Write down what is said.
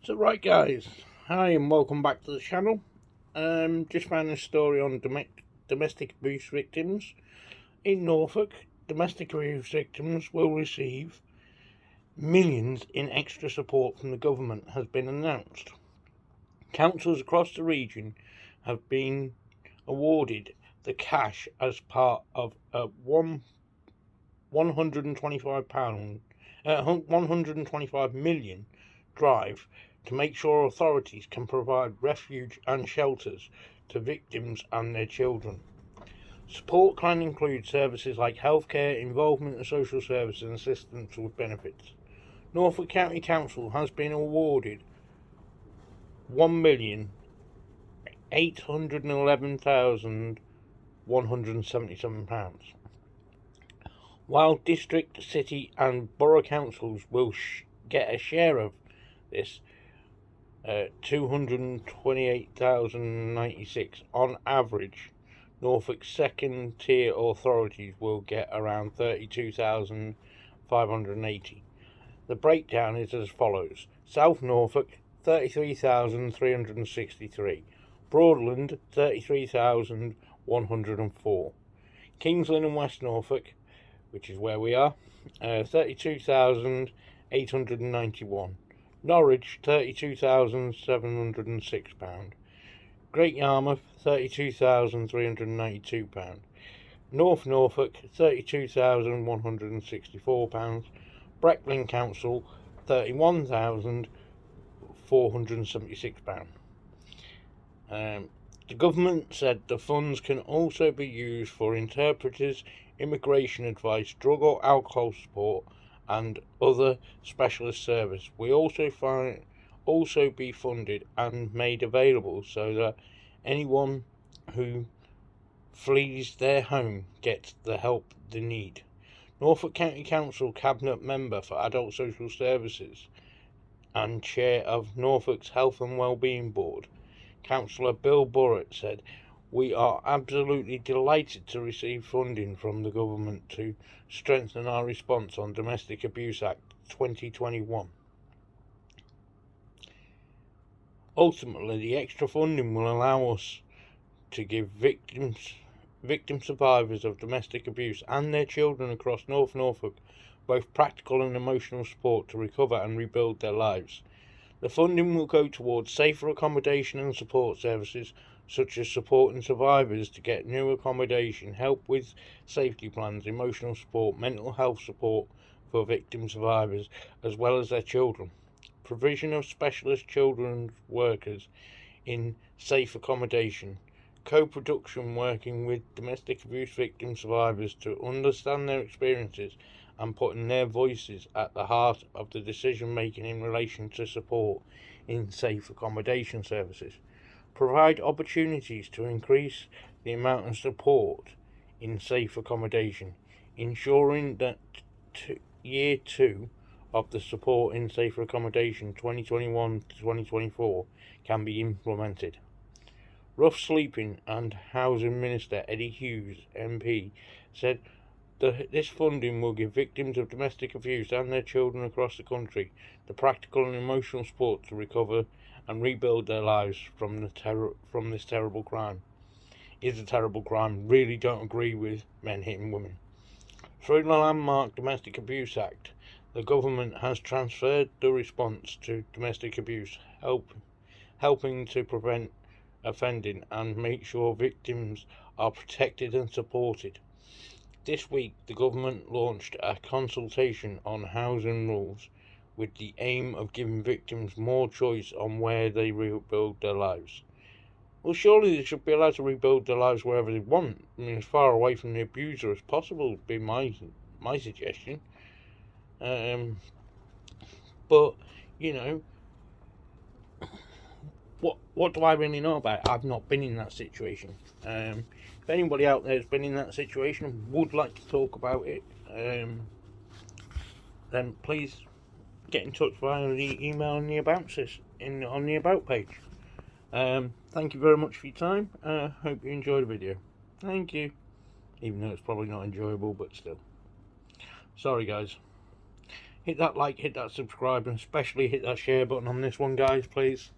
So right guys, hi and welcome back to the channel. Just found a story on domestic abuse victims. In Norfolk, domestic abuse victims will receive millions in extra support from the government has been announced. Councils across the region have been awarded the cash as part of a £125 million drive to make sure authorities can provide refuge and shelters to victims and their children. Support can include services like healthcare, involvement in social services and assistance with benefits. Norfolk County Council has been awarded £1,811,177, while district, city and borough councils will get a share of this, £228,096 on average. Norfolk's second tier authorities will get around £32,580. The breakdown is as follows: South Norfolk £33,363, Broadland £33,104, Kingsland and West Norfolk, which is where we are, £32,891, Norwich £32,706, Great Yarmouth £32,392, North Norfolk £32,164, Breckling Council £31,476. The government said the funds can also be used for interpreters, immigration advice, drug or alcohol support, and other specialist service. We also be funded and made available so that anyone who flees their home gets the help they need. Norfolk County Council Cabinet Member for Adult Social Services and Chair of Norfolk's Health and Wellbeing Board, Councillor Bill Burrett, said, "We are absolutely delighted to receive funding from the government to strengthen our response on Domestic Abuse Act 2021. Ultimately, the extra funding will allow us to give victim survivors of domestic abuse and their children across North Norfolk both practical and emotional support to recover and rebuild their lives. The funding will go towards safer accommodation and support services, such as supporting survivors to get new accommodation, help with safety plans, emotional support, mental health support for victim survivors, as well as their children, provision of specialist children's workers in safe accommodation, co-production working with domestic abuse victim survivors to understand their experiences and putting their voices at the heart of the decision making in relation to support in safe accommodation services, provide opportunities to increase the amount of support in safe accommodation, ensuring that year 2 of the support in safer accommodation 2021 to 2024 can be implemented. Rough Sleeping and Housing Minister Eddie Hughes, MP, said this funding will give victims of domestic abuse and their children across the country the practical and emotional support to recover and rebuild their lives from this terrible crime. It's a terrible crime. Really don't agree with men hitting women. Through the landmark Domestic Abuse Act, the government has transferred the response to domestic abuse, helping to prevent offending and make sure victims are protected and supported. This week, the government launched a consultation on housing rules with the aim of giving victims more choice on where they rebuild their lives. Well, surely they should be allowed to rebuild their lives wherever they want. I mean, as far away from the abuser as possible would be my suggestion. But, you know, what do I really know about it? I've not been in that situation. If anybody out there has been in that situation and would like to talk about it, then please get in touch via the email on the on the about page. Thank you very much for your time. Hope you enjoyed the video. Thank you. Even though it's probably not enjoyable, but still. Sorry guys. hit that like, hit that subscribe, and especially hit that share button on this one, guys, please.